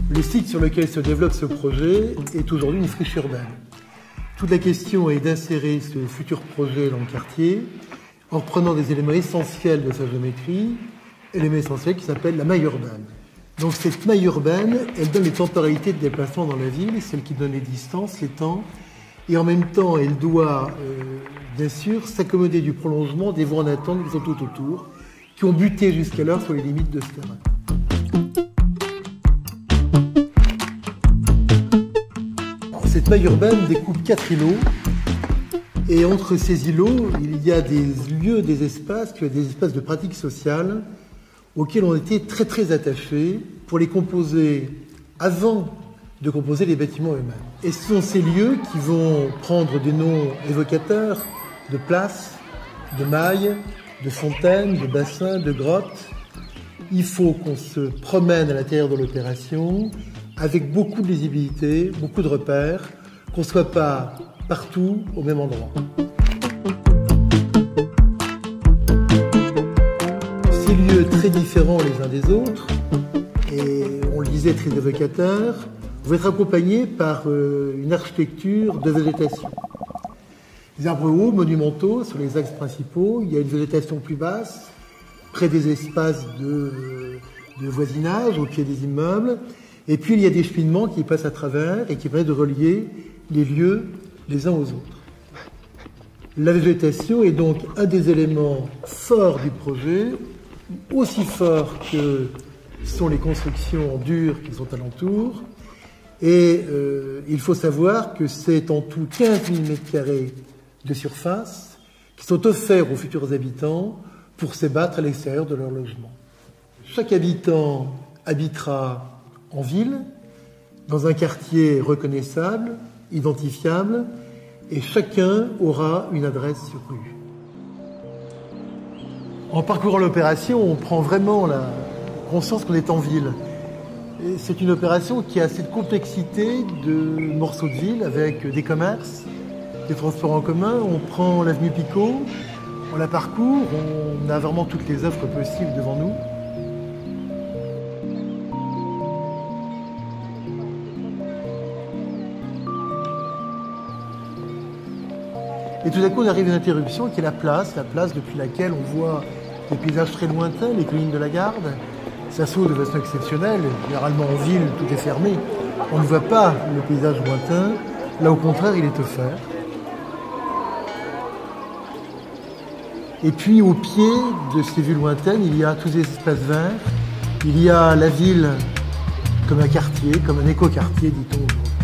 Le site sur lequel se développe ce projet est aujourd'hui une friche urbaine. Toute la question est d'insérer ce futur projet dans le quartier en reprenant des éléments essentiels de sa géométrie, éléments essentiels qui s'appellent la maille urbaine. Donc cette maille urbaine, elle donne les temporalités de déplacement dans la ville, celle qui donne les distances, les temps, et en même temps, elle doit bien sûr s'accommoder du prolongement des voies en attente qui sont tout autour, qui ont buté jusqu'alors sur les limites de ce terrain. Cette maille urbaine découpe 4 îlots et entre ces îlots, il y a des lieux, des espaces de pratique sociale auxquels on était très attachés pour les composer avant de composer les bâtiments eux-mêmes. Et ce sont ces lieux qui vont prendre des noms évocateurs de places, de mailles, de fontaines, de bassins, de grottes. Il faut qu'on se promène à l'intérieur de l'opération avec beaucoup de lisibilité, beaucoup de repères, qu'on ne soit pas partout au même endroit. Ces lieux très différents les uns des autres, et on le disait très évocateurs, vont être accompagnés par une architecture de végétation. Les arbres hauts, monumentaux, sur les axes principaux, il y a une végétation plus basse, près des espaces de voisinage, au pied des immeubles. Et puis il y a des cheminements qui passent à travers et qui permettent de relier les lieux les uns aux autres. La végétation est donc un des éléments forts du projet, aussi fort que sont les constructions en dur qui sont alentour. Et il faut savoir que c'est en tout 15 000 m² de surface qui sont offerts aux futurs habitants pour s'ébattre à l'extérieur de leur logement. Chaque habitant habitera en ville, dans un quartier reconnaissable, identifiable, et chacun aura une adresse sur rue. En parcourant l'opération, on prend vraiment la conscience qu'on est en ville. C'est une opération qui a cette complexité de morceaux de ville avec des commerces, des transports en commun. On prend l'avenue Picot, on la parcourt, on a vraiment toutes les offres possibles devant nous. Et tout à coup, on arrive à une interruption qui est la place depuis laquelle on voit des paysages très lointains, les collines de la Garde. Ça s'ouvre de façon exceptionnelle. Généralement, en ville, tout est fermé. On ne voit pas le paysage lointain. Là, au contraire, il est offert. Et puis, au pied de ces vues lointaines, il y a tous ces espaces verts. Il y a la ville comme un quartier, comme un éco-quartier, dit-on aujourd'hui.